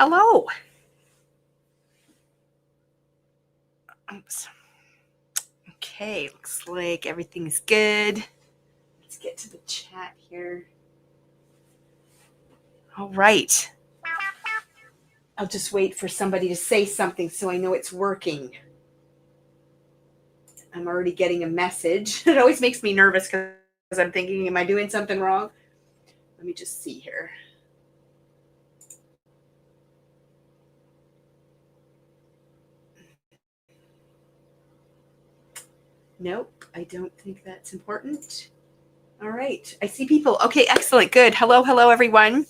Hello. Oops. Okay, looks like everything's good. Let's get to the chat here. All right. I'll just wait for somebody to say something so I know it's working. I'm already getting a message. It always makes me nervous because I'm thinking, am I doing something wrong? Let me just see here. Nope, I don't think that's important. All right, I see people. Okay, excellent, good. Hello, everyone.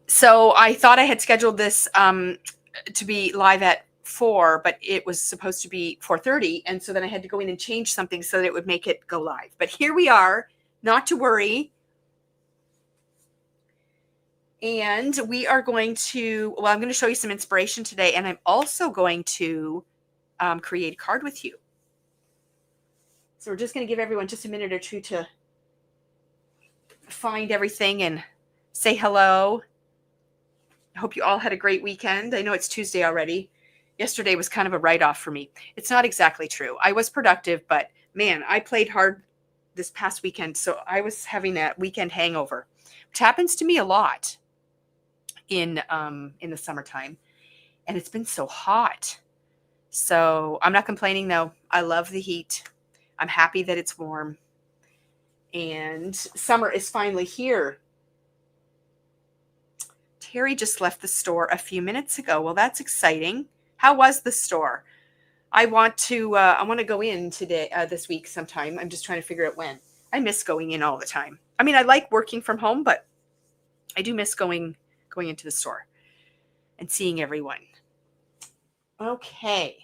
So I thought I had scheduled this to be live at 4, but it was supposed to be 4:30, and so then I had to go in and change something so that it would make it go live. But here we are, not to worry. And we are going to, well, I'm going to show you some inspiration today, and I'm also going to create a card with you. So we're just going to give everyone just a minute or two to find everything and say hello. I hope you all had a great weekend. I know it's Tuesday already. Yesterday was kind of a write-off for me. It's not exactly true. I was productive, but man, I played hard this past weekend, so I was having that weekend hangover, which happens to me a lot in the summertime, and it's been so hot. So I'm not complaining though. I love the heat. I'm happy that it's warm, and summer is finally here. Terry just left the store a few minutes ago. Well, that's exciting. How was the store? I want to go in today, this week sometime. I'm just trying to figure out when. I miss going in all the time. I mean, I like working from home, but I do miss going into the store and seeing everyone. Okay.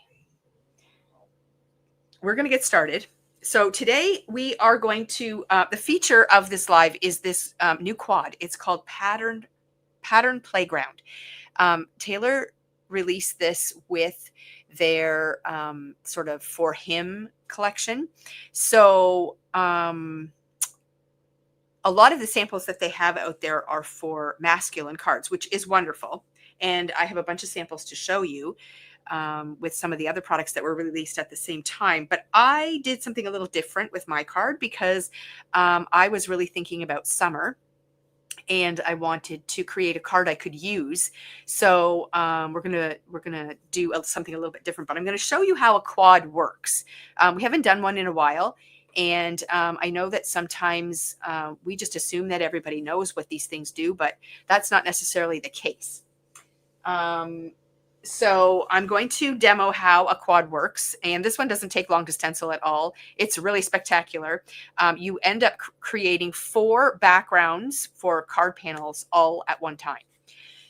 We're going to get started. So today we are going to, the feature of this live is this new quad. It's called Pattern Playground. Taylor released this with their sort of for him collection. So a lot of the samples that they have out there are for masculine cards, which is wonderful. And I have a bunch of samples to show you with some of the other products that were released at the same time. But I did something a little different with my card because I was really thinking about summer, and I wanted to create a card I could use. So we're gonna do something a little bit different, but I'm going to show you how a quad works. We haven't done one in a while, and I know that sometimes we just assume that everybody knows what these things do, but that's not necessarily the case. So I'm going to demo how a quad works, and this one doesn't take long to stencil at all. It's really spectacular. You end up creating 4 backgrounds for card panels all at one time.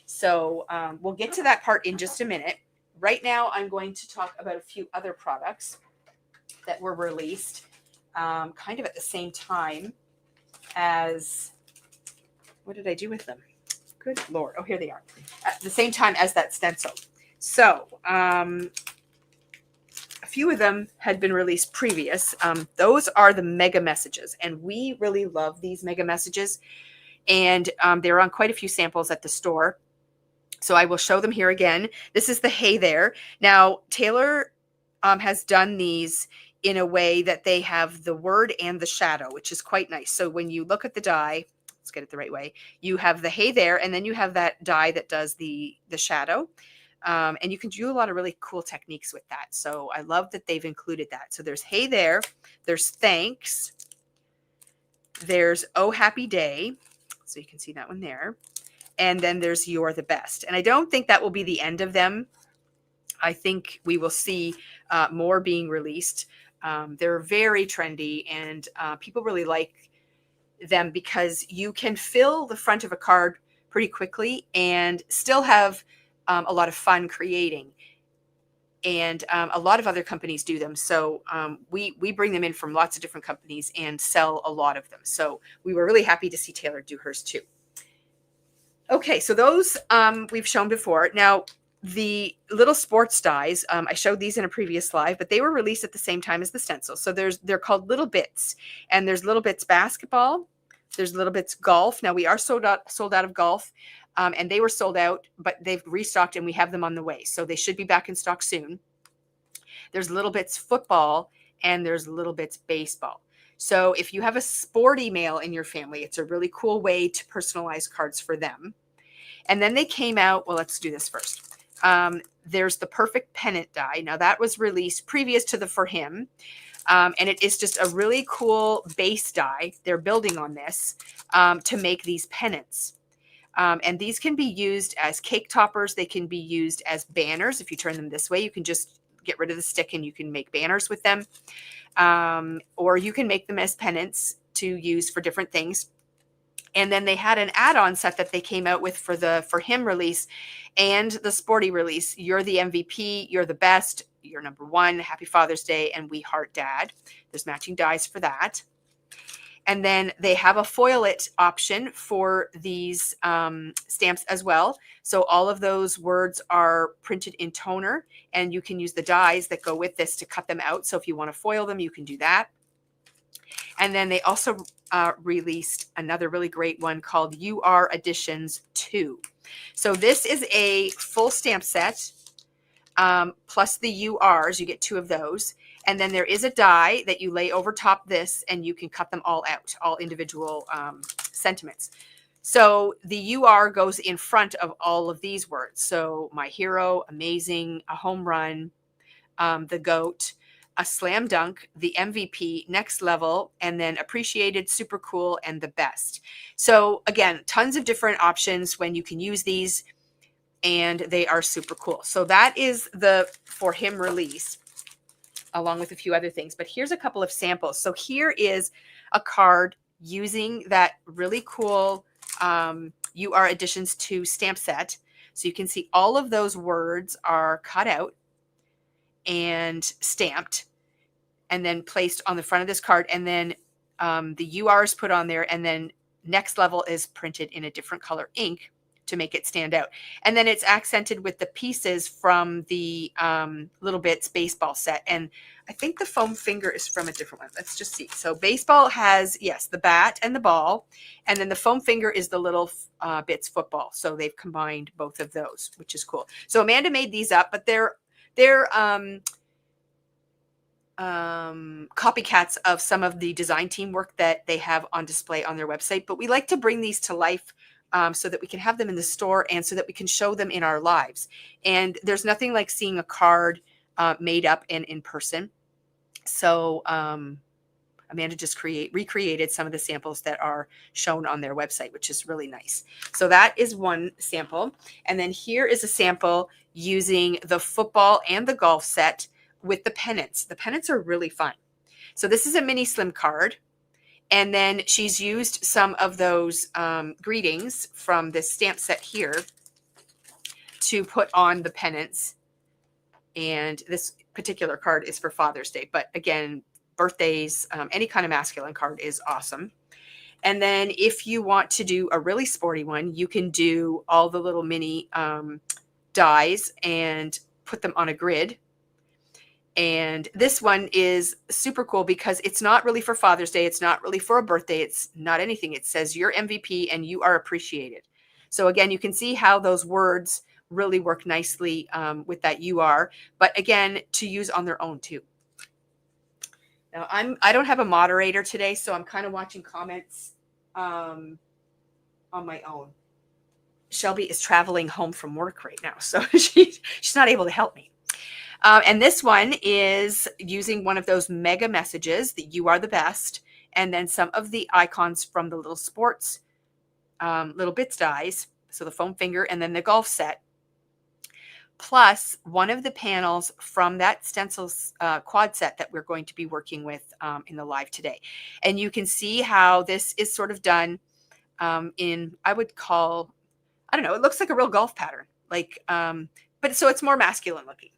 So we'll get to that part in just a minute. Right now, I'm going to talk about a few other products that were released kind of at the same time as, what did I do with them? Good Lord. Oh, here they are. At the same time as that stencil. So a few of them had been released previous. Those are the mega messages, and we really love these mega messages. And they're on quite a few samples at the store. So I will show them here again. This is the Hey There. Now, Taylor has done these in a way that they have the word and the shadow, which is quite nice. So when you look at the die, let's get it the right way, you have the Hey There, and then you have that die that does the shadow. And you can do a lot of really cool techniques with that. So I love that they've included that. So there's Hey There, there's Thanks, there's Oh Happy Day. So you can see that one there. And then there's You're the Best. And I don't think that will be the end of them. I think we will see more being released. They're very trendy, and people really like them because you can fill the front of a card pretty quickly and still have a lot of fun creating. And a lot of other companies do them. So we bring them in from lots of different companies and sell a lot of them. So we were really happy to see Taylor do hers too. Okay, so those we've shown before. Now, the little sports dies, I showed these in a previous live, but they were released at the same time as the stencil. So they're called Little Bits, and there's Little Bits basketball. There's Little Bits golf. Now we are sold out of golf. and they were sold out, but they've restocked and we have them on the way. So they should be back in stock soon. There's Little Bits football and there's Little Bits baseball. So if you have a sporty male in your family, it's a really cool way to personalize cards for them. And then they came out, well, let's do this first. There's the Perfect Pennant die. Now that was released previous to the For Him. And it is just a really cool base die. They're building on this to make these pennants. And these can be used as cake toppers. They can be used as banners. If you turn them this way, you can just get rid of the stick and you can make banners with them. Or you can make them as pennants to use for different things. And then they had an add-on set that they came out with for the For Him release and the sporty release. You're the MVP, you're the best, you're number one, Happy Father's Day, and We Heart Dad. There's matching dies for that. And then they have a foil it option for these stamps as well. So all of those words are printed in toner, and you can use the dies that go with this to cut them out. So if you want to foil them, you can do that. And then they also released another really great one called UR Editions 2. So this is a full stamp set plus the URs. You get 2 of those. And then there is a die that you lay over top this, and you can cut them all out, all individual sentiments. So the UR goes in front of all of these words. So my hero, amazing, a home run, the GOAT, a slam dunk, the MVP, next level, and then appreciated, super cool, and the best. So again, tons of different options when you can use these, and they are super cool. So that is the For Him release, along with a few other things. But here's a couple of samples. So here is a card using that really cool UR Editions 2 stamp set. So you can see all of those words are cut out and stamped and then placed on the front of this card. And then the UR is put on there, and then next level is printed in a different color ink to make it stand out. And then it's accented with the pieces from the Little Bits baseball set. And I think the foam finger is from a different one. Let's just see. So baseball has, yes, the bat and the ball. And then the foam finger is the Little Bits football. So they've combined both of those, which is cool. So Amanda made these up, but they're copycats of some of the design team work that they have on display on their website. But we like to bring these to life so that we can have them in the store and so that we can show them in our lives. And there's nothing like seeing a card made up and in person. So Amanda just recreated some of the samples that are shown on their website, which is really nice. So that is one sample. And then here is a sample using the football and the golf set with the pennants. The pennants are really fun. So this is a mini slim card. And then she's used some of those greetings from this stamp set here to put on the pennants. And this particular card is for Father's Day. But again, birthdays, any kind of masculine card is awesome. And then if you want to do a really sporty one, you can do all the little mini dies and put them on a grid. And this one is super cool because it's not really for Father's Day. It's not really for a birthday. It's not anything. It says you're MVP and you are appreciated. So again, you can see how those words really work nicely with that UR, but again, to use on their own too. Now I don't have a moderator today, so I'm kind of watching comments on my own. Shelby is traveling home from work right now, so she's not able to help me. And this one is using one of those mega messages that you are the best, and then some of the icons from the little sports Little Bits dies, so the foam finger, and then the golf set, plus one of the panels from that stencil quad set that we're going to be working with in the live today. And you can see how this is sort of done in, I would call, I don't know, it looks like a real golf pattern, like, but so it's more masculine looking.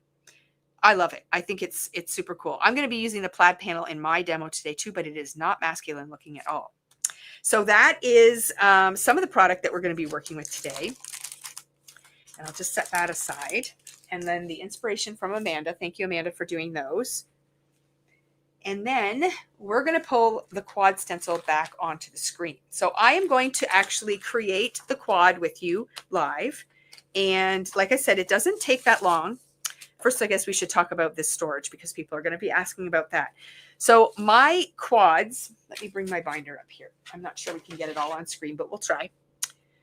I love it. I think it's super cool. I'm going to be using the plaid panel in my demo today too, but it is not masculine looking at all. So that is some of the product that we're going to be working with today. And I'll just set that aside. And then the inspiration from Amanda. Thank you, Amanda, for doing those. And then we're going to pull the quad stencil back onto the screen. So I am going to actually create the quad with you live. And like I said, it doesn't take that long. First, I guess we should talk about this storage because people are going to be asking about that. So my quads, let me bring my binder up here. I'm not sure we can get it all on screen, but we'll try.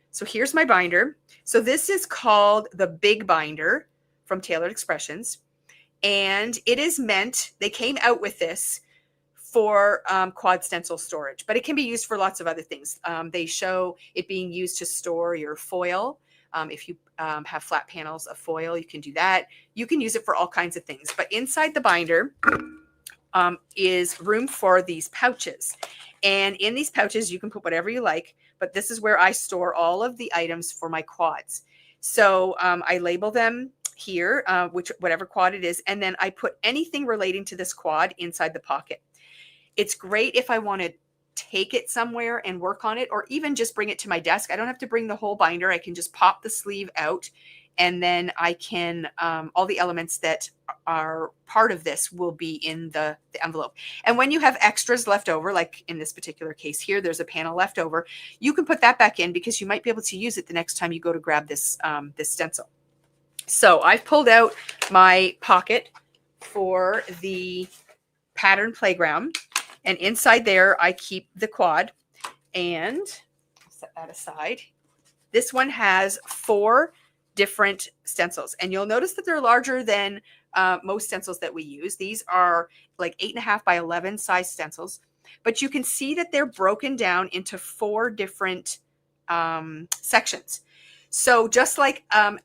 So here's my binder. So this is called the Big Binder from Tailored Expressions. And it is meant, they came out with this for quad stencil storage, but it can be used for lots of other things. They show it being used to store your foil. If you have flat panels of foil, you can do that. You can use it for all kinds of things. But inside the binder is room for these pouches. And in these pouches, you can put whatever you like, but this is where I store all of the items for my quads. So I label them here, whatever quad it is, and then I put anything relating to this quad inside the pocket. It's great if I want to take it somewhere and work on it, or even just bring it to my desk. I don't have to bring the whole binder. I can just pop the sleeve out, and then I can, all the elements that are part of this will be in the envelope. And when you have extras left over, like in this particular case here, there's a panel left over, you can put that back in because you might be able to use it the next time you go to grab this, this stencil. So I've pulled out my pocket for the Pattern Playground, and inside there I keep the quad, and set that aside. This one has 4 different stencils, and you'll notice that they're larger than most stencils that we use. These are like 8.5 by 11 size stencils, but you can see that they're broken down into 4 different sections. So just like an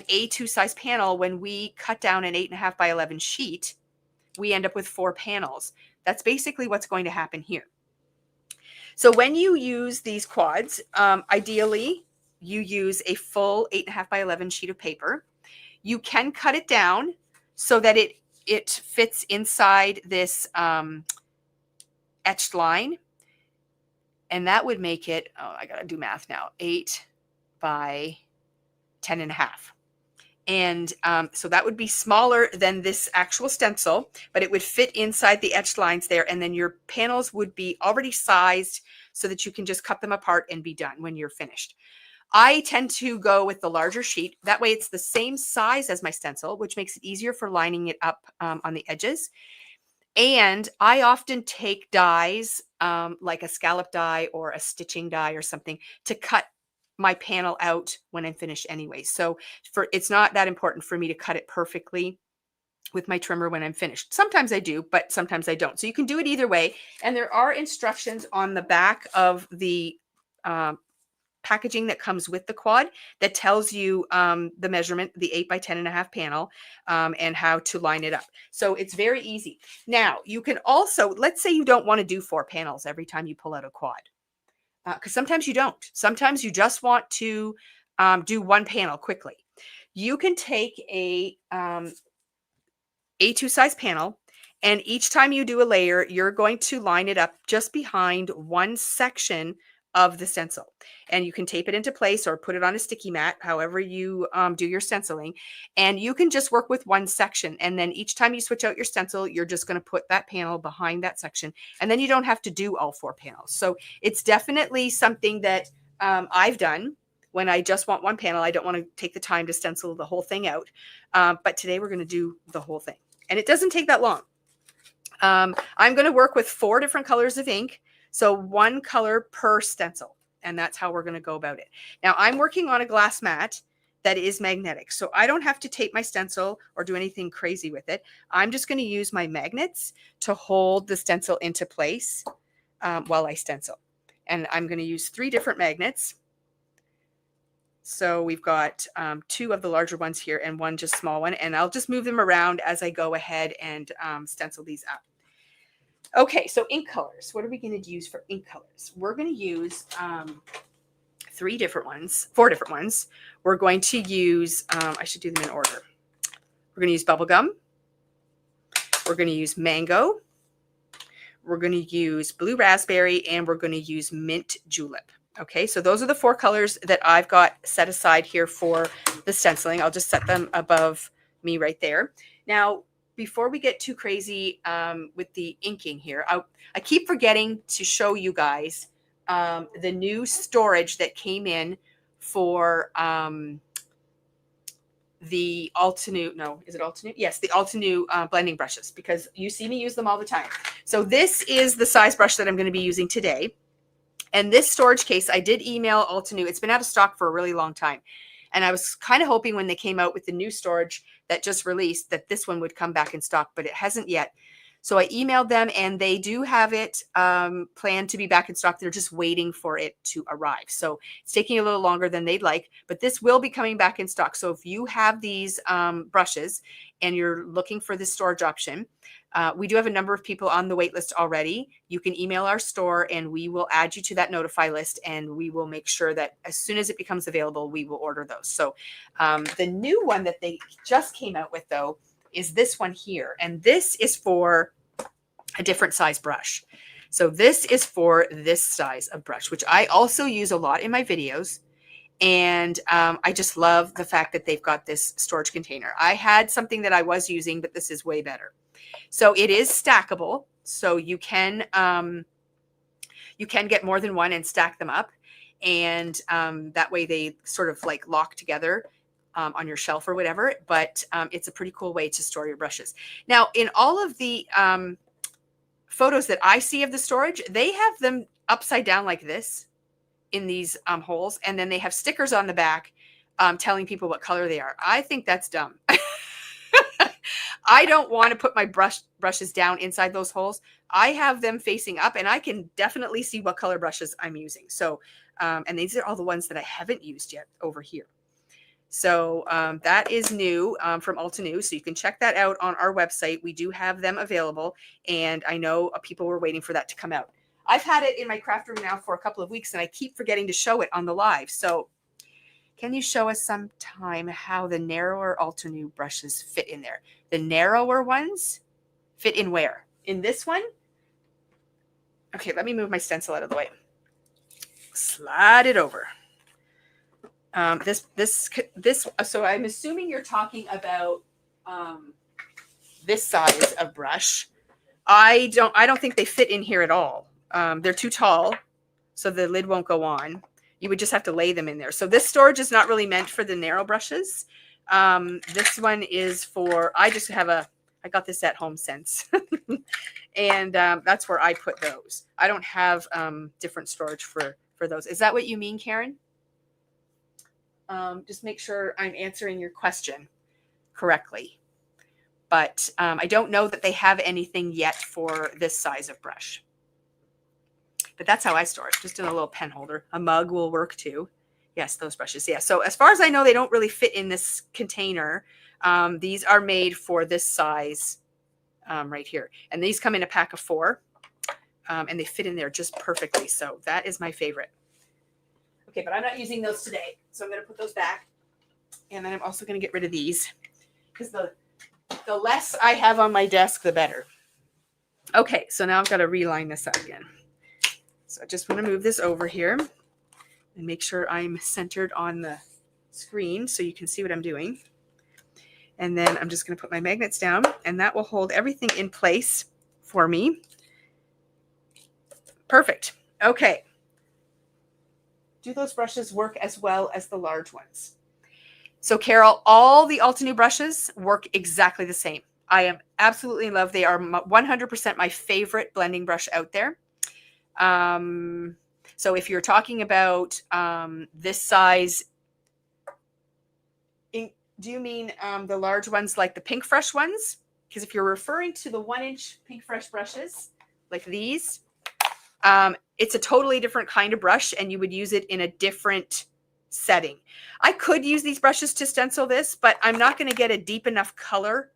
A2 size panel, when we cut down an 8.5 by 11 sheet, we end up with 4 panels. That's basically what's going to happen here. So when you use these quads, ideally you use a full 8.5 by 11 sheet of paper. You can cut it down so that it fits inside this etched line, and that would make it, oh, I gotta do math now, 8 by 10.5. And so that would be smaller than this actual stencil, but it would fit inside the etched lines there. And then your panels would be already sized so that you can just cut them apart and be done when you're finished. I tend to go with the larger sheet. That way it's the same size as my stencil, which makes it easier for lining it up on the edges. And I often take dies, like a scallop die or a stitching die or something, to cut my panel out when I'm finished anyway. So it's not that important for me to cut it perfectly with my trimmer when I'm finished. Sometimes I do, but sometimes I don't. So you can do it either way. And there are instructions on the back of the packaging that comes with the quad that tells you the measurement, the 8 by 10.5 panel, and how to line it up. So it's very easy. Now you can also, let's say you don't want to do 4 panels every time you pull out a quad. Because sometimes you don't. Sometimes you just want to do 1 panel quickly. You can take a A2 size panel, and each time you do a layer, you're going to line it up just behind one section of the stencil. And you can tape it into place or put it on a sticky mat, however you do your stenciling. And you can just work with one section. And then each time you switch out your stencil, you're just going to put that panel behind that section. And then you don't have to do all 4 panels. So it's definitely something that I've done when I just want 1 panel. I don't want to take the time to stencil the whole thing out. But today we're going to do the whole thing. And it doesn't take that long. I'm going to work with 4 different colors of ink. So 1 color per stencil, and that's how we're going to go about it. Now I'm working on a glass mat that is magnetic, so I don't have to tape my stencil or do anything crazy with it. I'm just going to use my magnets to hold the stencil into place while I stencil. And I'm going to use 3 different magnets. So we've got 2 of the larger ones here and 1 just small one, and I'll just move them around as I go ahead and stencil these up. Okay, so ink colors. What are we going to use for ink colors? We're going to use 4 different ones. We're going to use, I should do them in order. We're going to use bubblegum. We're going to use mango. We're going to use blue raspberry, and we're going to use mint julep. Okay, so those are the 4 colors that I've got set aside here for the stenciling. I'll just set them above me right there. Now, before we get too crazy with the inking here, I keep forgetting to show you guys the new storage that came in for the Altenew. No, is it Altenew? Yes, the Altenew blending brushes, because you see me use them all the time. So this is the size brush that I'm going to be using today. And this storage case, I did email Altenew. It's been out of stock for a really long time. And I was kind of hoping when they came out with the new storage that just released that this one would come back in stock, but it hasn't yet. So I emailed them, and they do have it planned to be back in stock. They're just waiting for it to arrive. So it's taking a little longer than they'd like, but this will be coming back in stock. So if you have these brushes and you're looking for this storage option, we do have a number of people on the wait list already. You can email our store and we will add you to that notify list, and we will make sure that as soon as it becomes available, we will order those. So the new one that they just came out with, though, is this one here. And this is for a different size brush. So this is for this size of brush, which I also use a lot in my videos. And I just love the fact that they've got this storage container. I had something that I was using, but this is way better. So it is stackable. So you can get more than one and stack them up. And that way they sort of like lock together on your shelf or whatever. But it's a pretty cool way to store your brushes. Now, in all of the photos that I see of the storage, they have them upside down like this in these holes. And then they have stickers on the back telling people what color they are. I think that's dumb. I don't want to put my brushes down inside those holes. I have them facing up, and I can definitely see what color brushes I'm using. So, and these are all the ones that I haven't used yet over here. So that is new from Altenew. So you can check that out on our website. We do have them available, and I know people were waiting for that to come out. I've had it in my craft room now for a couple of weeks, and I keep forgetting to show it on the live. So can you show us sometime how the narrower Altenew brushes fit in there? The narrower ones fit in where? In this one? Okay, let me move my stencil out of the way. Slide it over. So I'm assuming you're talking about this size of brush. I don't think they fit in here at all. They're too tall, so the lid won't go on. You would just have to lay them in there. So this storage is not really meant for the narrow brushes. This one is for, I got this at Home Sense. And that's where I put those. I don't have different storage for those. Is that what you mean, Karen? Just make sure I'm answering your question correctly. But I don't know that they have anything yet for this size of brush. But that's how I store it, just in a little pen holder. A mug will work too. Yes, those brushes. Yeah. So as far as I know, they don't really fit in this container. These are made for this size right here. And these come in a pack of 4. And they fit in there just perfectly. So that is my favorite. Okay, but I'm not using those today. So I'm going to put those back. And then I'm also going to get rid of these, because the less I have on my desk, the better. Okay, so now I've got to reline this up again. So I just want to move this over here and make sure I'm centered on the screen so you can see what I'm doing. And then I'm just going to put my magnets down, and that will hold everything in place for me. Perfect. Okay. Do those brushes work as well as the large ones? So Carol, all the Altenew brushes work exactly the same. I am absolutely in love. They are 100% my favorite blending brush out there. So if you're talking about this size, do you mean the large ones like the Pink Fresh ones? Because if you're referring to the 1-inch Pink Fresh brushes like these, it's a totally different kind of brush, and you would use it in a different setting. I could use these brushes to stencil this, but I'm not going to get a deep enough color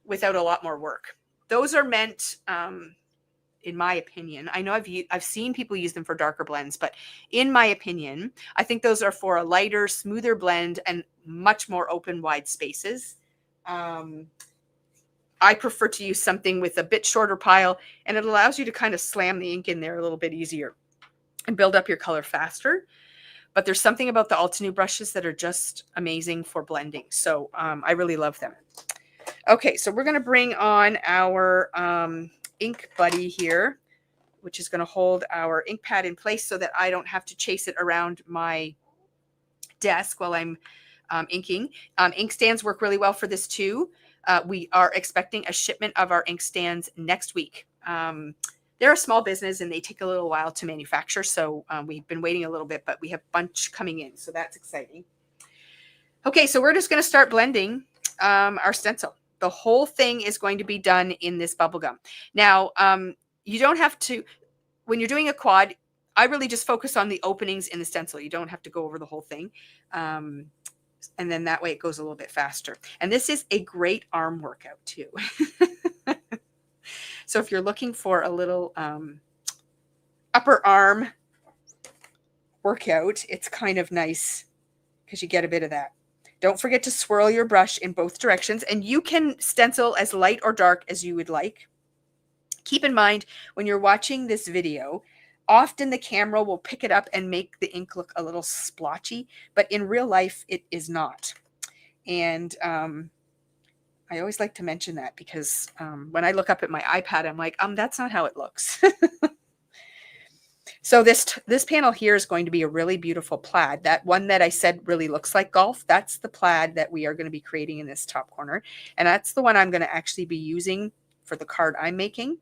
without a lot more work. Those are meant, in my opinion, I know I've seen people use them for darker blends, but in my opinion, I think those are for a lighter, smoother blend and much more open, wide spaces. I prefer to use something with a bit shorter pile, and it allows you to kind of slam the ink in there a little bit easier and build up your color faster. but there's something about the Altenew brushes that are just amazing for blending. So I really love them. Okay, so we're going to bring on our ink buddy here, which is going to hold our ink pad in place so that I don't have to chase it around my desk while I'm inking. Ink stands work really well for this too. We are expecting a shipment of our ink stands next week. They're a small business and they take a little while to manufacture, so we've been waiting a little bit, but we have a bunch coming in, so that's exciting. Okay, so we're just going to start blending our stencil. The whole thing is going to be done in this bubble gum. Now, you don't have to, when you're doing a quad, I really just focus on the openings in the stencil. You don't have to go over the whole thing. And then that way it goes a little bit faster. And this is a great arm workout too. So if you're looking for a little upper arm workout, it's kind of nice because you get a bit of that. Don't forget to swirl your brush in both directions, and you can stencil as light or dark as you would like. Keep in mind, when you're watching this video, often the camera will pick it up and make the ink look a little splotchy, but in real life, it is not. And I always like to mention that because when I look up at my iPad, I'm like, that's not how it looks. So this panel here is going to be a really beautiful plaid. That one that I said really looks like golf, that's the plaid that we are going to be creating in this top corner. And that's the one I'm going to actually be using for the card I'm making.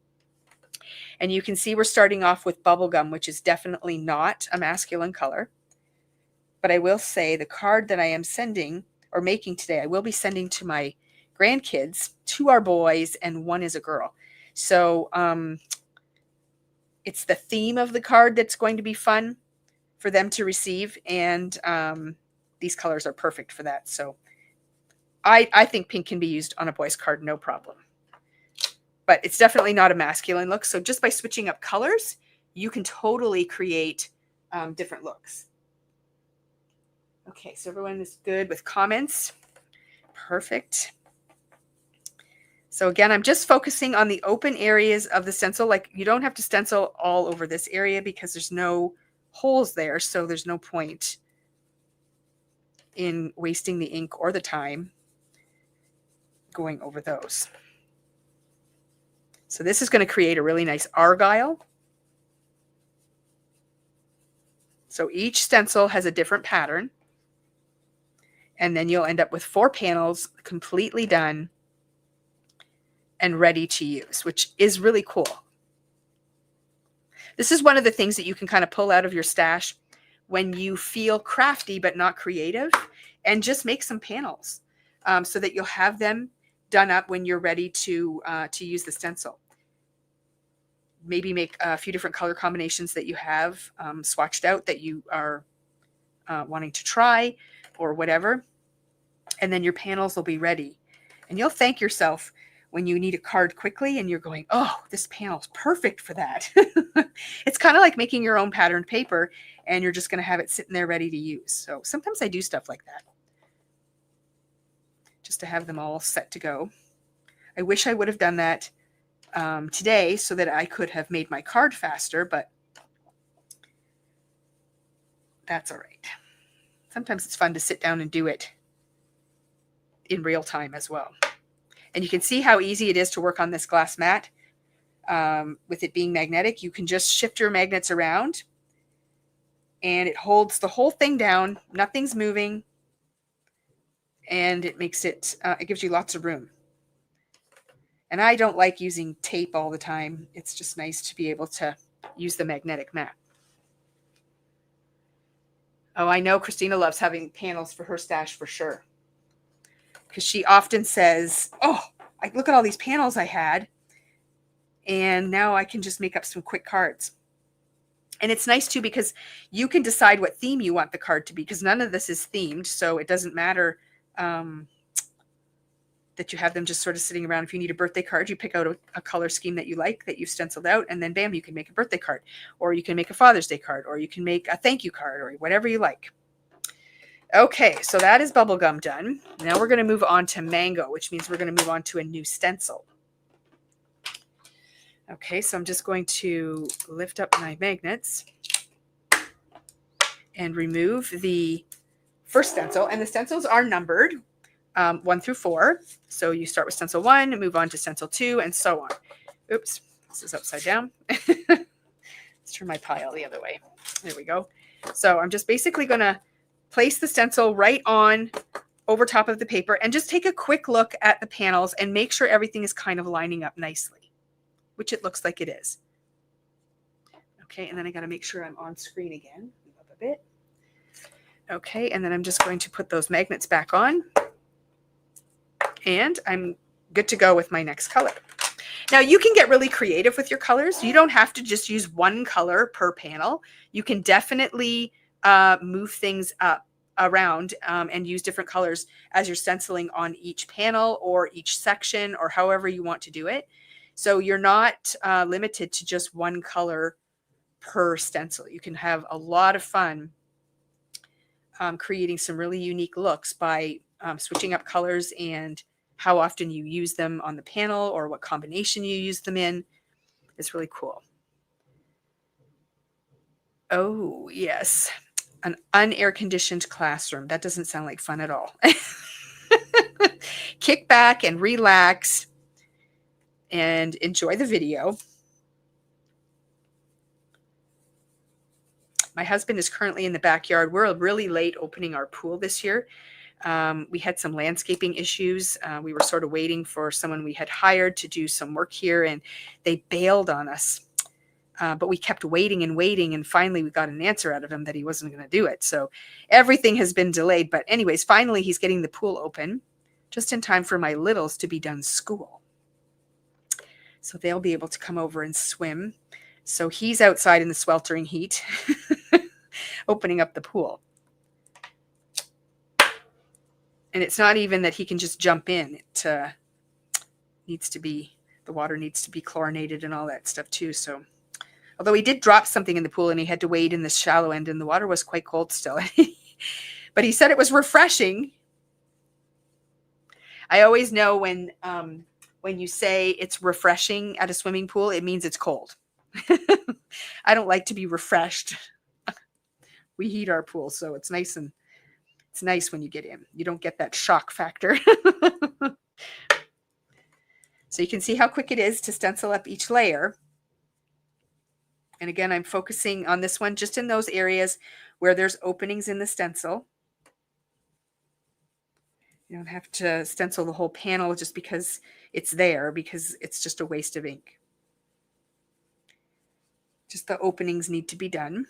And you can see we're starting off with bubblegum, which is definitely not a masculine color. But I will say the card that I am sending or making today, I will be sending to my grandkids. 2 are boys and 1 is a girl. So it's the theme of the card that's going to be fun for them to receive. And these colors are perfect for that. So I think pink can be used on a boy's card, no problem. But it's definitely not a masculine look. So just by switching up colors, you can totally create different looks. Okay, so everyone is good with comments. Perfect. So again, I'm just focusing on the open areas of the stencil. Like, you don't have to stencil all over this area because there's no holes there. So there's no point in wasting the ink or the time going over those. So this is going to create a really nice argyle. So each stencil has a different pattern. And then you'll end up with 4 panels completely done and ready to use, which is really cool. This is one of the things that you can kind of pull out of your stash when you feel crafty but not creative, and just make some panels so that you'll have them done up when you're ready to use the stencil. Maybe make a few different color combinations that you have swatched out that you are wanting to try or whatever. And then your panels will be ready. And you'll thank yourself when you need a card quickly and you're going, oh, this panel is perfect for that. It's kind of like making your own patterned paper and you're just going to have it sitting there ready to use. So sometimes I do stuff like that just to have them all set to go. I wish I would have done that today so that I could have made my card faster, but that's all right. Sometimes it's fun to sit down and do it in real time as well. And you can see how easy it is to work on this glass mat. With it being magnetic, you can just shift your magnets around and it holds the whole thing down. Nothing's moving. And it makes it, it gives you lots of room. And I don't like using tape all the time. It's just nice to be able to use the magnetic mat. Oh, I know Christina loves having panels for her stash for sure. Because she often says, oh, look at all these panels I had. And now I can just make up some quick cards. And it's nice too because you can decide what theme you want the card to be, because none of this is themed. So it doesn't matter that you have them just sort of sitting around. If you need a birthday card, you pick out a color scheme that you like, that you've stenciled out, and then bam, you can make a birthday card. Or you can make a Father's Day card, or you can make a thank you card, or whatever you like. Okay, so that is bubblegum done. Now we're going to move on to mango, which means we're going to move on to a new stencil. Okay, so I'm just going to lift up my magnets and remove the first stencil. And the stencils are numbered 1 through 4. So you start with stencil 1 and move on to stencil 2 and so on. Oops, this is upside down. Let's turn my pile the other way. There we go. So I'm just basically going to place the stencil right on over top of the paper and just take a quick look at the panels and make sure everything is kind of lining up nicely, which it looks like it is. Okay, and then I got to make sure I'm on screen again. Move up a bit. Okay, and then I'm just going to put those magnets back on. And I'm good to go with my next color. Now you can get really creative with your colors. You don't have to just use one color per panel. You can definitely move things around and use different colors as you're stenciling on each panel or each section or however you want to do it. So you're not limited to just one color per stencil. You can have a lot of fun creating some really unique looks by switching up colors and how often you use them on the panel or what combination you use them in. It's really cool. Oh, yes. An unair-conditioned classroom. That doesn't sound like fun at all. Kick back and relax and enjoy the video. My husband is currently in the backyard. We're really late opening our pool this year. We had some landscaping issues. We were sort of waiting for someone we had hired to do some work here, and they bailed on us. But we kept waiting and waiting, and finally we got an answer out of him that he wasn't going to do it. So everything has been delayed. But anyways, finally he's getting the pool open just in time for my littles to be done school. So they'll be able to come over and swim. So he's outside in the sweltering heat opening up the pool. And it's not even that he can just jump in. It needs to be, the water needs to be chlorinated and all that stuff too. So, although he did drop something in the pool and he had to wade in the shallow end and the water was quite cold still. But he said it was refreshing. I always know when you say it's refreshing at a swimming pool, it means it's cold. I don't like to be refreshed. We heat our pool, so it's nice and it's nice when you get in. You don't get that shock factor. So you can see how quick it is to stencil up each layer. And again, I'm focusing on this one just in those areas where there's openings in the stencil. You don't have to stencil the whole panel just because it's there, because it's just a waste of ink. Just the openings need to be done.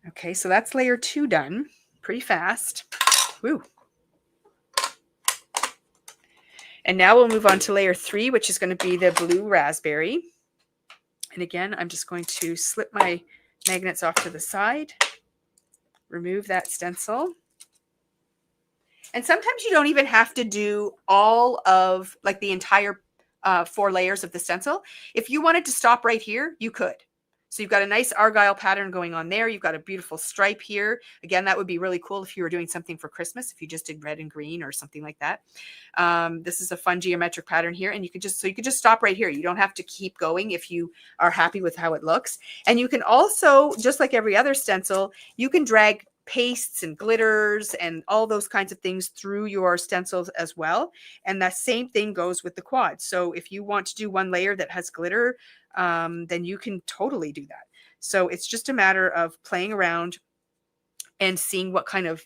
Okay, so that's layer 2 done pretty fast. Woo. And now we'll move on to layer 3, which is going to be the blue raspberry. And again, I'm just going to slip my magnets off to the side, remove that stencil. And sometimes you don't even have to do all of, like, the entire 4 layers of the stencil. If you wanted to stop right here, you could. So you've got a nice argyle pattern going on there. You've got a beautiful stripe here. Again, that would be really cool if you were doing something for Christmas, if you just did red and green or something like that. This is a fun geometric pattern here, and you could just stop right here. You don't have to keep going if you are happy with how it looks. And you can also, just like every other stencil, you can drag pastes and glitters and all those kinds of things through your stencils as well. And that same thing goes with the quad. So if you want to do one layer that has glitter, then you can totally do that. So it's just a matter of playing around and seeing what kind of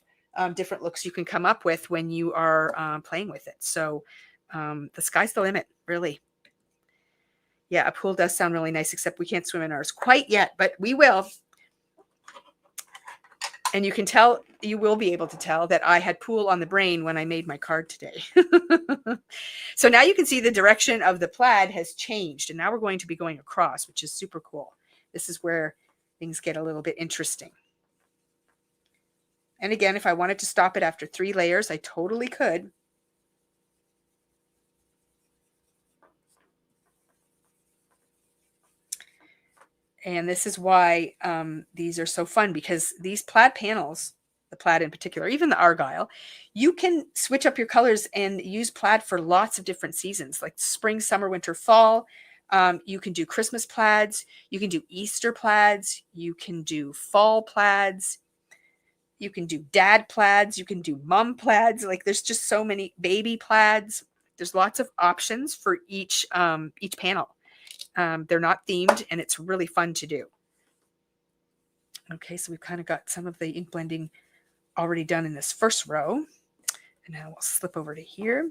different looks you can come up with when you are playing with it. So the sky's the limit, really. Yeah, a pool does sound really nice, except we can't swim in ours quite yet, but we will. And you can tell, you will be able to tell that I had pool on the brain when I made my card today. So now you can see the direction of the plaid has changed. And now we're going to be going across, which is super cool. This is where things get a little bit interesting. And again, if I wanted to stop it after 3 layers, I totally could. And this is why these are so fun, because these plaid panels, the plaid in particular, even the argyle, you can switch up your colors and use plaid for lots of different seasons, like spring, summer, winter, fall. You can do Christmas plaids. You can do Easter plaids. You can do fall plaids. You can do dad plaids. You can do mom plaids. Like there's just so many baby plaids. There's lots of options for each panel. They're not themed, and it's really fun to do. Okay, so we've kind of got some of the ink blending already done in this first row. And now we'll slip over to here.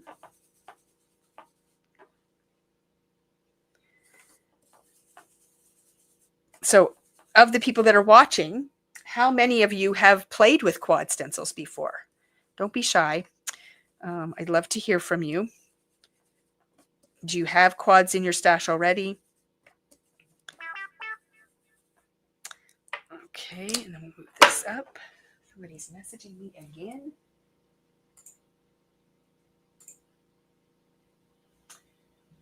So of the people that are watching, how many of you have played with quad stencils before? Don't be shy. I'd love to hear from you. Do you have quads in your stash already? Okay, and then we'll move this up. Somebody's messaging me again.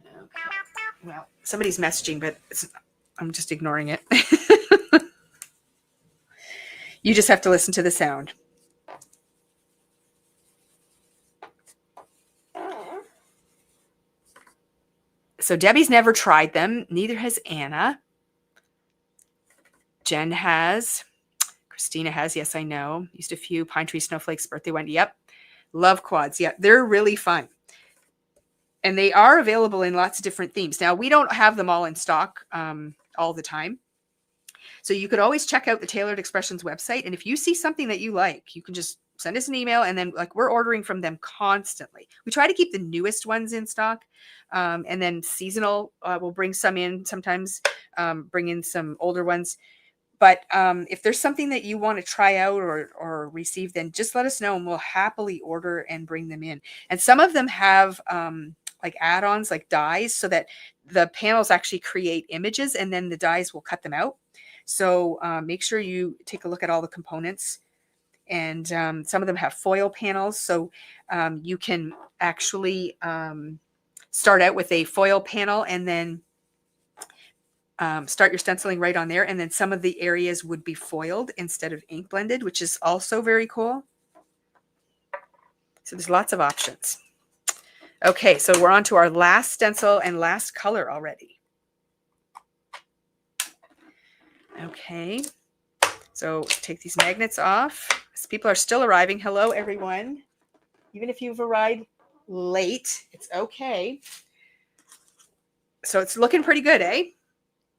Okay. Well, somebody's messaging, but I'm just ignoring it. You just have to listen to the sound. So Debbie's never tried them. Neither has Anna. Jen has. Christina has. Yes, I know. Used a few. Pine Tree Snowflake's birthday one. Yep. Love quads. Yeah, they're really fun. And they are available in lots of different themes. Now, we don't have them all in stock all the time. So you could always check out the Tailored Expressions website. And if you see something that you like, you can just send us an email. And then like we're ordering from them constantly. We try to keep the newest ones in stock. And then seasonal, we'll bring some in sometimes, bring in some older ones. But if there's something that you want to try out or receive, then just let us know and we'll happily order and bring them in. And some of them have like add-ons, like dies, so that the panels actually create images and then the dies will cut them out. So make sure you take a look at all the components. And some of them have foil panels. So you can actually start out with a foil panel and then start your stenciling right on there. And then some of the areas would be foiled instead of ink blended, which is also very cool. So there's lots of options. Okay, so we're on to our last stencil and last color already. Okay, so take these magnets off. As people are still arriving. Hello, everyone. Even if you've arrived late, it's okay. So it's looking pretty good, eh?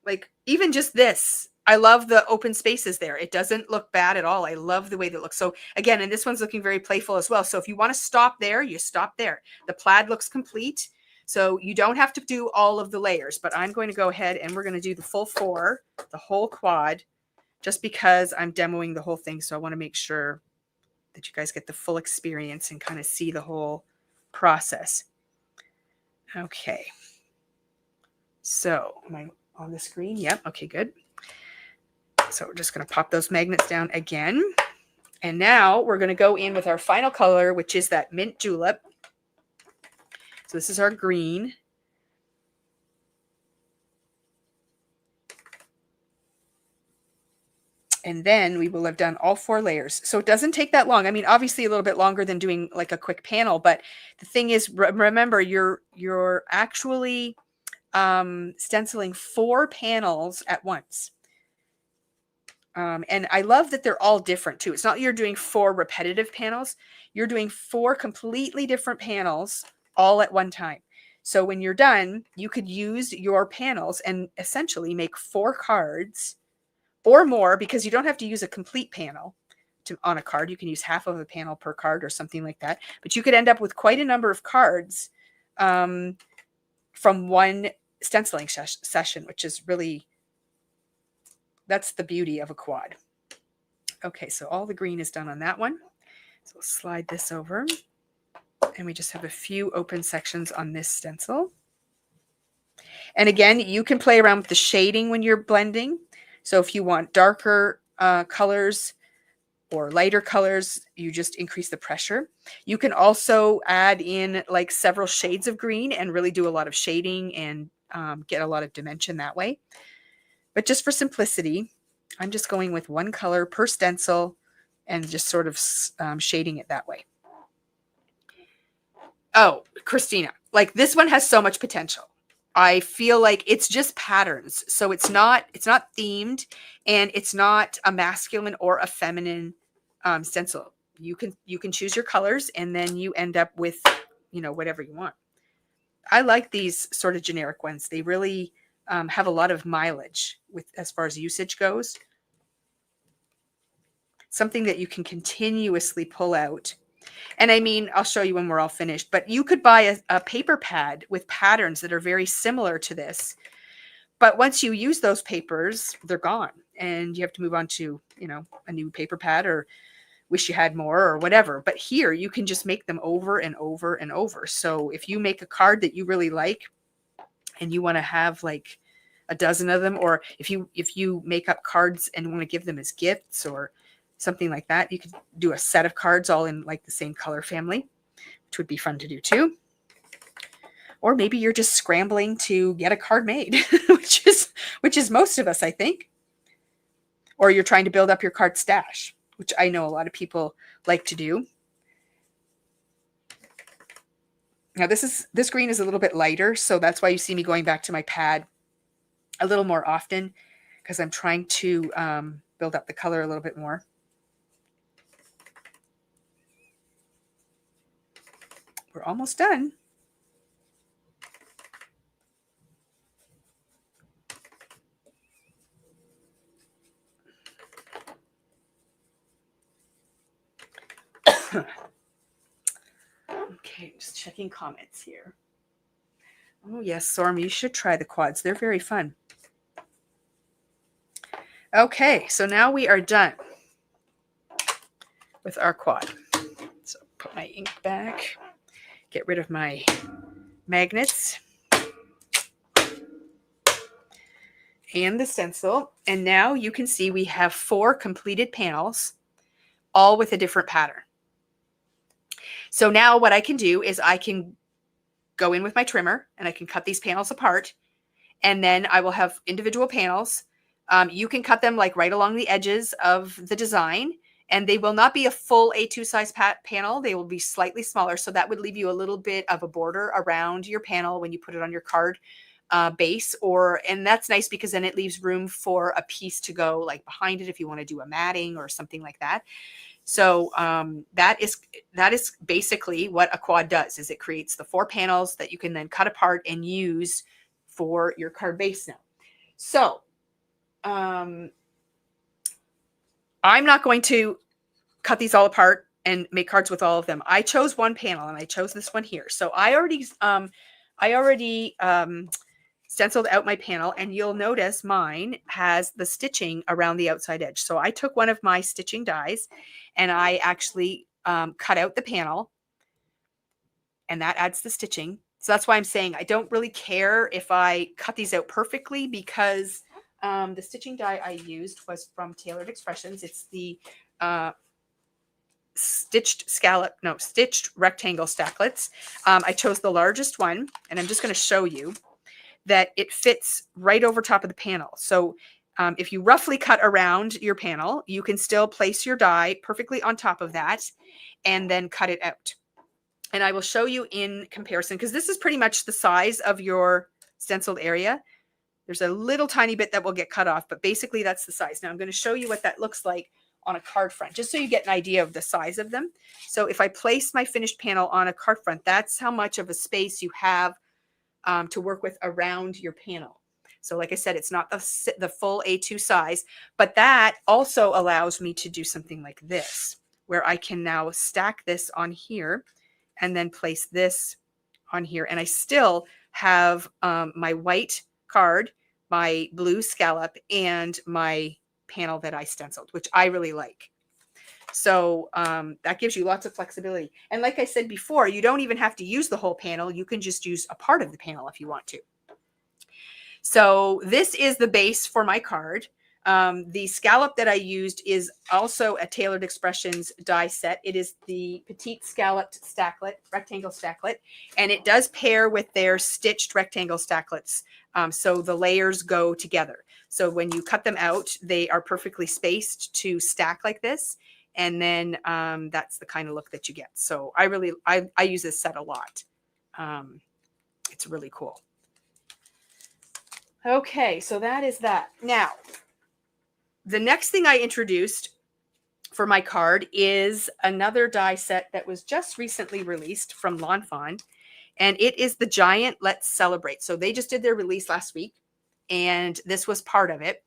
Like even just this, I love the open spaces there. It doesn't look bad at all. I love the way that looks. So again, and this one's looking very playful as well. So if you want to stop there, you stop there. The plaid looks complete. So you don't have to do all of the layers, but I'm going to go ahead and we're going to do the full 4, the whole quad, just because I'm demoing the whole thing. So I want to make sure that you guys get the full experience and kind of see the whole process. Okay. So am I on the screen? Yep. Okay, good. So we're just going to pop those magnets down again. And now we're going to go in with our final color, which is that mint julep. So this is our green. And then we will have done all 4 layers. So it doesn't take that long. I mean, obviously a little bit longer than doing like a quick panel, but the thing is, remember, you're actually stenciling 4 panels at once. And I love that they're all different too. It's not you're doing 4 repetitive panels. You're doing 4 completely different panels all at one time. So when you're done, you could use your panels and essentially make 4 cards or more, because you don't have to use a complete panel on a card. You can use half of a panel per card or something like that. But you could end up with quite a number of cards from one stenciling session, which is really, that's the beauty of a quad. Okay, so all the green is done on that one. So we'll slide this over. And we just have a few open sections on this stencil. And again, you can play around with the shading when you're blending. So if you want darker colors or lighter colors, you just increase the pressure. You can also add in like several shades of green and really do a lot of shading and get a lot of dimension that way. But just for simplicity, I'm just going with 1 color per stencil and just sort of shading it that way. Oh, Christina, like this one has so much potential. I feel like it's just patterns. So it's not themed, and it's not a masculine or a feminine stencil. You can choose your colors, and then you end up with, you know, whatever you want. I like these sort of generic ones. They really have a lot of mileage with as far as usage goes. Something that you can continuously pull out. And I mean, I'll show you when we're all finished, but you could buy a paper pad with patterns that are very similar to this. But once you use those papers, they're gone, and you have to move on to, you know, a new paper pad, or wish you had more, or whatever. But here you can just make them over and over and over. So if you make a card that you really like and you want to have like a dozen of them, or if you make up cards and want to give them as gifts or something like that, you could do a set of cards all in like the same color family, which would be fun to do too. Or maybe you're just scrambling to get a card made, which is most of us, I think. Or you're trying to build up your card stash, which I know a lot of people like to do. Now this green is a little bit lighter, so that's why you see me going back to my pad a little more often, because I'm trying to build up the color a little bit more. We're almost done. Okay, just checking comments here. Oh yes, Storm, you should try the quads. They're very fun. Okay, so now we are done with our quad. So put my ink back, get rid of my magnets and the stencil. And now you can see we have 4 completed panels, all with a different pattern. So now what I can do is I can go in with my trimmer and I can cut these panels apart, and then I will have individual panels. You can cut them like right along the edges of the design, and they will not be a full A2 size panel. They will be slightly smaller. So that would leave you a little bit of a border around your panel when you put it on your card base, and that's nice because then it leaves room for a piece to go like behind it if you want to do a matting or something like that. So that is basically what a quad does, is it creates the 4 panels that you can then cut apart and use for your card base now. So I'm not going to cut these all apart and make cards with all of them. I chose one panel, and I chose this one here. So I already stenciled out my panel, and you'll notice mine has the stitching around the outside edge. So I took one of my stitching dies and I actually cut out the panel, and that adds the stitching. So that's why I'm saying I don't really care if I cut these out perfectly, because the stitching die I used was from Tailored Expressions. It's the stitched rectangle stacklets. I chose the largest one, and I'm just going to show you that it fits right over top of the panel. So if you roughly cut around your panel, you can still place your die perfectly on top of that and then cut it out. And I will show you in comparison, because this is pretty much the size of your stenciled area. There's a little tiny bit that will get cut off, but basically that's the size. Now I'm going to show you what that looks like on a card front, just so you get an idea of the size of them. So if I place my finished panel on a card front, that's how much of a space you have to work with around your panel. So like I said, it's not the full A2 size, but that also allows me to do something like this, where I can now stack this on here and then place this on here. And I still have my white card, my blue scallop, and my panel that I stenciled, which I really like. So that gives you lots of flexibility. And like I said before, you don't even have to use the whole panel. You can just use a part of the panel if you want to. So this is the base for my card. The scallop that I used is also a Tailored Expressions die set. It is the Petite Scalloped Stacklet, rectangle stacklet, and it does pair with their stitched rectangle stacklets. So the layers go together. So when you cut them out, they are perfectly spaced to stack like this. And then that's the kind of look that you get. So I use this set a lot. It's really cool. Okay, so that is that. Now, the next thing I introduced for my card is another die set that was just recently released from Lawn Fawn, and it is the Giant Let's Celebrate. So they just did their release last week, and this was part of it.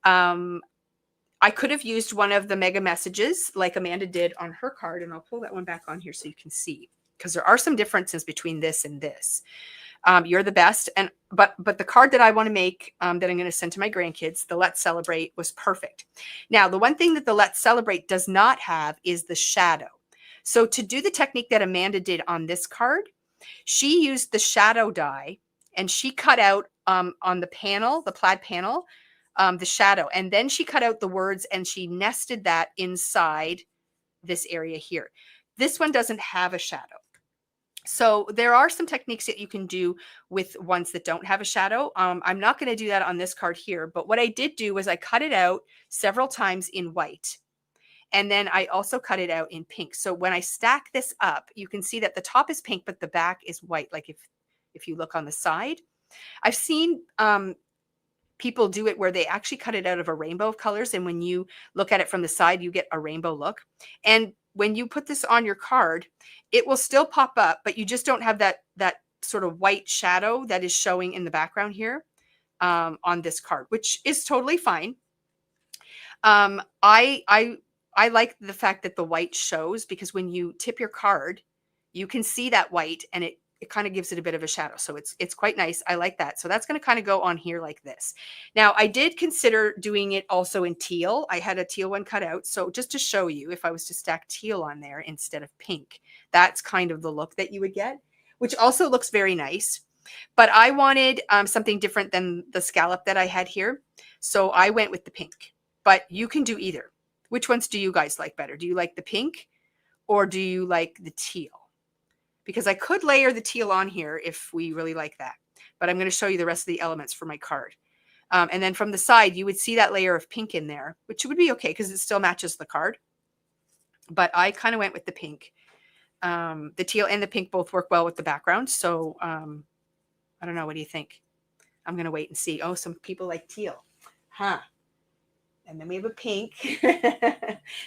I could have used one of the mega messages like Amanda did on her card, and I'll pull that one back on here so you can see, because there are some differences between this and this. You're the best. But the card that I want to make, that I'm going to send to my grandkids, the Let's Celebrate, was perfect. Now, the one thing that the Let's Celebrate does not have is the shadow. So to do the technique that Amanda did on this card, she used the shadow die, and she cut out on the panel, the plaid panel, the shadow. And then she cut out the words and she nested that inside this area here. This one doesn't have a shadow. So there are some techniques that you can do with ones that don't have a shadow. I'm not going to do that on this card here, but what I did do was I cut it out several times in white. And then I also cut it out in pink. So when I stack this up, you can see that the top is pink, but the back is white. Like if you look on the side, I've seen people do it where they actually cut it out of a rainbow of colors. And when you look at it from the side, you get a rainbow look. And when you put this on your card, it will still pop up, but you just don't have that sort of white shadow that is showing in the background here on this card, which is totally fine. I like the fact that the white shows, because when you tip your card, you can see that white, and it kind of gives it a bit of a shadow. So it's quite nice. I like that. So that's going to kind of go on here like this. Now, I did consider doing it also in teal. I had a teal one cut out. So just to show you, if I was to stack teal on there instead of pink, that's kind of the look that you would get, which also looks very nice. But I wanted something different than the scallop that I had here. So I went with the pink, but you can do either. Which ones do you guys like better? Do you like the pink or do you like the teal? Because I could layer the teal on here if we really like that. But I'm going to show you the rest of the elements for my card. And then from the side, you would see that layer of pink in there, which would be okay because it still matches the card. But I kind of went with the pink. The teal and the pink both work well with the background. So I don't know. What do you think? I'm going to wait and see. Oh, some people like teal. Huh. And then we have a pink.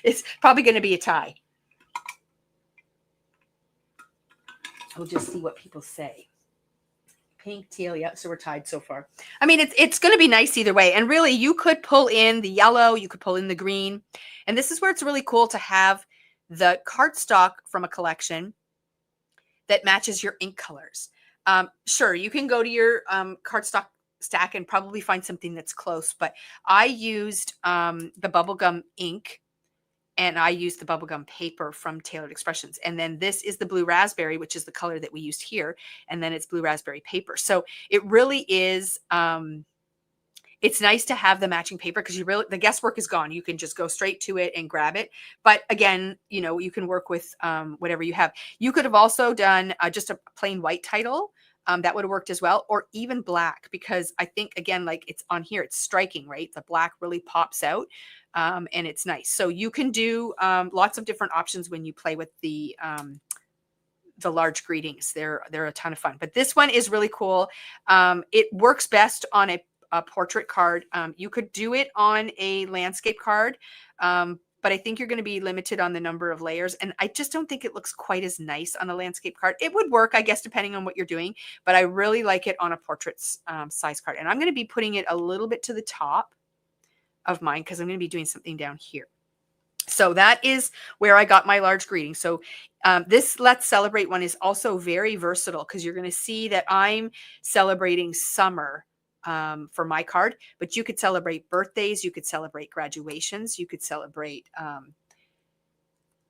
It's probably going to be a tie. We'll just see what people say. Pink, teal, yeah, so we're tied so far. I mean, it's going to be nice either way. And really, you could pull in the yellow, you could pull in the green. And this is where it's really cool to have the cardstock from a collection that matches your ink colors. Sure, you can go to your cardstock stack and probably find something that's close, but I used the bubblegum ink, and I used the bubblegum paper from Tailored Expressions. And then this is the blue raspberry, which is the color that we used here. And then it's blue raspberry paper. So it really is, it's nice to have the matching paper because the guesswork is gone. You can just go straight to it and grab it. But again, you can work with whatever you have. You could have also done just a plain white title. That would have worked as well, or even black, because I think, again, like it's on here, it's striking, right? The black really pops out, and it's nice. So you can do lots of different options when you play with the large greetings. They're a ton of fun. But this one is really cool. It works best on a portrait card. You could do it on a landscape card, but I think you're going to be limited on the number of layers. And I just don't think it looks quite as nice on a landscape card. It would work, I guess, depending on what you're doing, but I really like it on a portrait size card. And I'm going to be putting it a little bit to the top of mine because I'm going to be doing something down here. So that is where I got my large greeting. So this Let's Celebrate one is also very versatile because you're going to see that I'm celebrating summer for my card, but you could celebrate birthdays, you could celebrate graduations, you could celebrate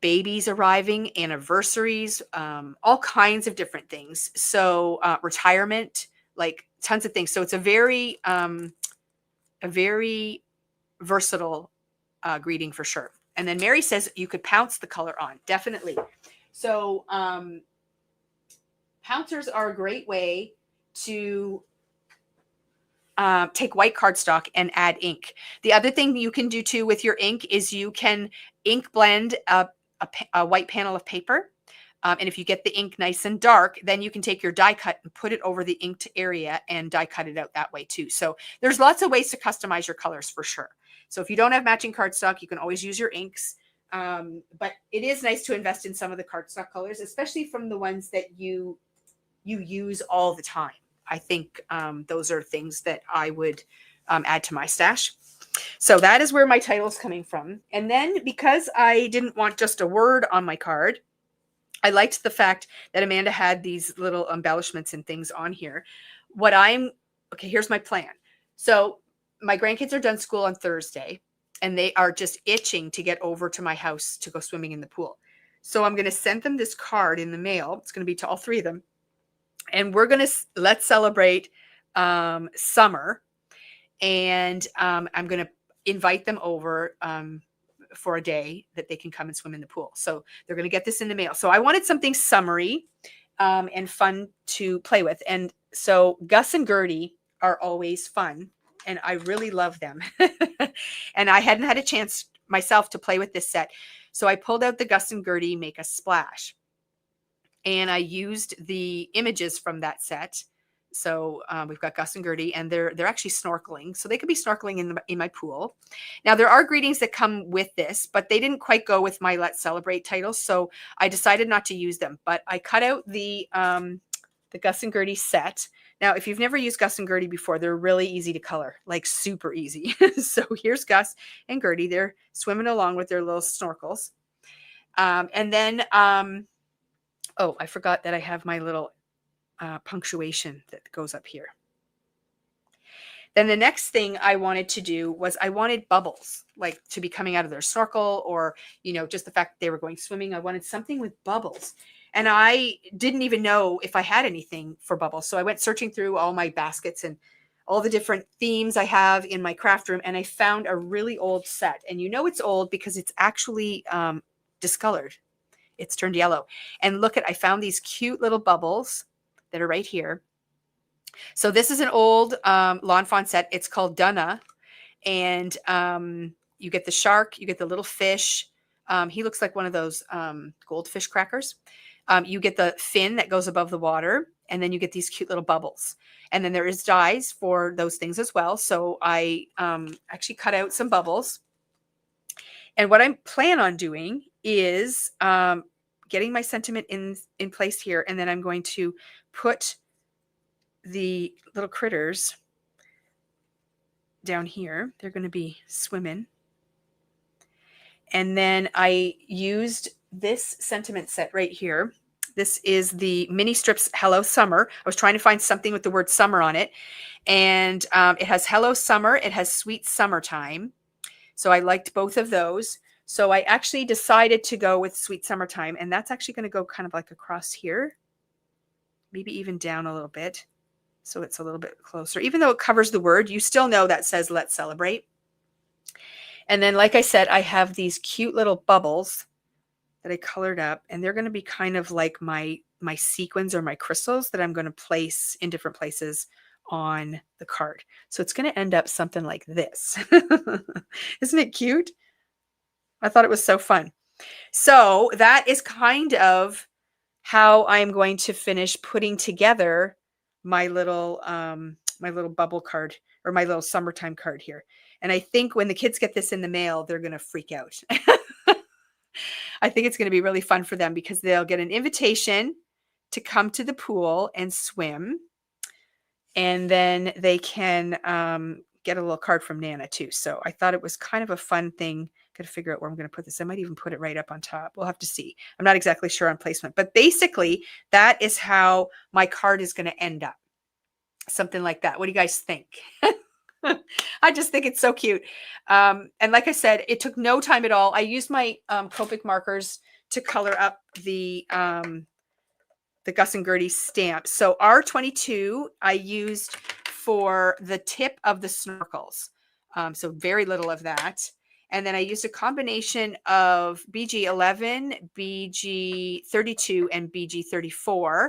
babies arriving, anniversaries, all kinds of different things. So retirement, like tons of things. So it's a very versatile greeting for sure. And then Mary says you could pounce the color on. Definitely. So pouncers are a great way to take white cardstock and add ink. The other thing you can do too with your ink is you can ink blend a white panel of paper. And if you get the ink nice and dark, then you can take your die cut and put it over the inked area and die cut it out that way too. So there's lots of ways to customize your colors for sure. So if you don't have matching cardstock, you can always use your inks. But it is nice to invest in some of the cardstock colors, especially from the ones that you use all the time. I think those are things that I would add to my stash. So that is where my title's coming from. And then because I didn't want just a word on my card, I liked the fact that Amanda had these little embellishments and things on here. Okay, here's my plan. So my grandkids are done school on Thursday, and they are just itching to get over to my house to go swimming in the pool. So I'm going to send them this card in the mail. It's going to be to all three of them. And we're going to let's celebrate summer. And I'm going to invite them over for a day that they can come and swim in the pool. So they're going to get this in the mail. So I wanted something summery and fun to play with. And so Gus and Gertie are always fun, and I really love them. And I hadn't had a chance myself to play with this set. So I pulled out the Gus and Gertie Make a Splash. And I used the images from that set. So we've got Gus and Gertie, and they're actually snorkeling. So they could be snorkeling in my pool. Now, there are greetings that come with this, but they didn't quite go with my Let's Celebrate titles. So I decided not to use them. But I cut out the Gus and Gertie set. Now, if you've never used Gus and Gertie before, they're really easy to color, like super easy. So here's Gus and Gertie. They're swimming along with their little snorkels. And then, oh, I forgot that I have my little punctuation that goes up here. Then the next thing I wanted to do was I wanted bubbles, like to be coming out of their snorkel, or, you know, just the fact that they were going swimming. I wanted something with bubbles. And I didn't even know if I had anything for bubbles. So I went searching through all my baskets and all the different themes I have in my craft room. And I found a really old set. And you know it's old because it's actually discolored. It's turned yellow. And look I found these cute little bubbles that are right here. So this is an old Lawn Fawn set. It's called Dunna. And you get the shark, you get the little fish. He looks like one of those goldfish crackers. You get the fin that goes above the water, and then you get these cute little bubbles. And then there is dies for those things as well. So I actually cut out some bubbles. And what I plan on doing is getting my sentiment in place here. And then I'm going to put the little critters down here. They're going to be swimming. And then I used this sentiment set right here. This is the mini strips Hello Summer. I was trying to find something with the word summer on it. And it has Hello Summer. It has Sweet Summertime. So I liked both of those. So I actually decided to go with Sweet Summertime. And that's actually going to go kind of like across here. Maybe even down a little bit. So it's a little bit closer. Even though it covers the word, you still know that says Let's Celebrate. And then, like I said, I have these cute little bubbles that I colored up, and they're going to be kind of like my sequins or my crystals that I'm going to place in different places on the card. So it's going to end up something like this. Isn't it cute? I thought it was so fun. So that is kind of how I'm going to finish putting together my little bubble card, or my little summertime card here. And I think when the kids get this in the mail, they're going to freak out. I think it's going to be really fun for them because they'll get an invitation to come to the pool and swim. And then they can get a little card from Nana too. So I thought it was kind of a fun thing. Got to figure out where I'm going to put this. I might even put it right up on top. We'll have to see. I'm not exactly sure on placement, but basically that is how my card is going to end up. Something like that. What do you guys think? I just think it's so cute. And like I said, it took no time at all. I used my Copic markers to color up the Gus and Gertie stamp. So R22 I used for the tip of the snorkels. So very little of that. And then I used a combination of BG11, BG32, and BG34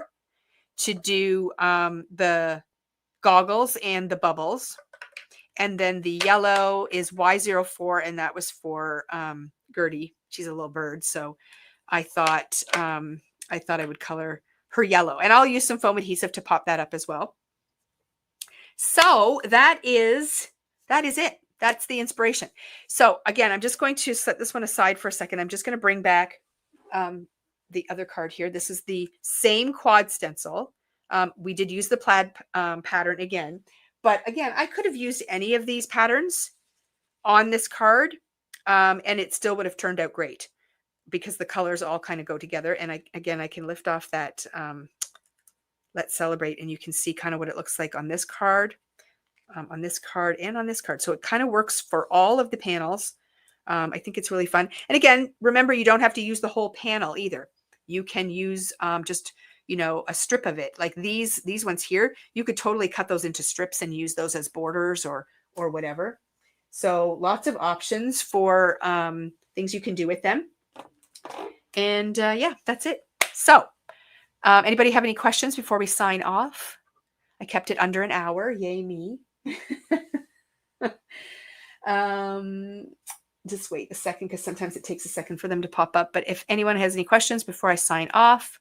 to do the goggles and the bubbles. And then the yellow is Y04, and that was for Gertie. She's a little bird. So I thought I thought I would color her yellow, and I'll use some foam adhesive to pop that up as well. So that is it. That's the inspiration. So again, I'm just going to set this one aside for a second. I'm just going to bring back the other card here. This is the same quad stencil. We did use the plaid pattern again, but again, I could have used any of these patterns on this card, and it still would have turned out great because the colors all kind of go together. And I can lift off that Let's Celebrate, and you can see kind of what it looks like on this card, and on this card. So it kind of works for all of the panels. I think it's really fun. And again, remember, you don't have to use the whole panel either. You can use just, you know, a strip of it. Like these ones here, you could totally cut those into strips and use those as borders or whatever. So lots of options for things you can do with them. And yeah, that's it. So anybody have any questions before we sign off? I kept it under an hour. Yay me. Just wait a second, because sometimes it takes a second for them to pop up. But if anyone has any questions before I sign off,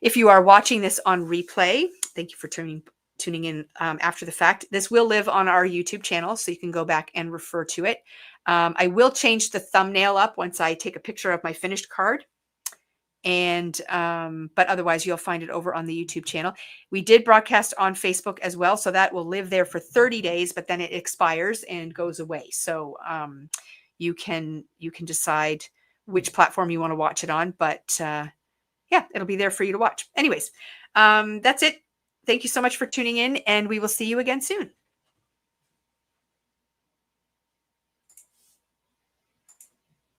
if you are watching this on replay, thank you for tuning in after the fact. This will live on our YouTube channel, so you can go back and refer to it. I will change the thumbnail up once I take a picture of my finished card. And but otherwise you'll find it over on the YouTube channel. We did broadcast on Facebook as well, so that will live there for 30 days, but then it expires and goes away. So you can decide which platform you want to watch it on, but yeah, it'll be there for you to watch. Anyways, that's it. Thank you so much for tuning in, and we will see you again soon.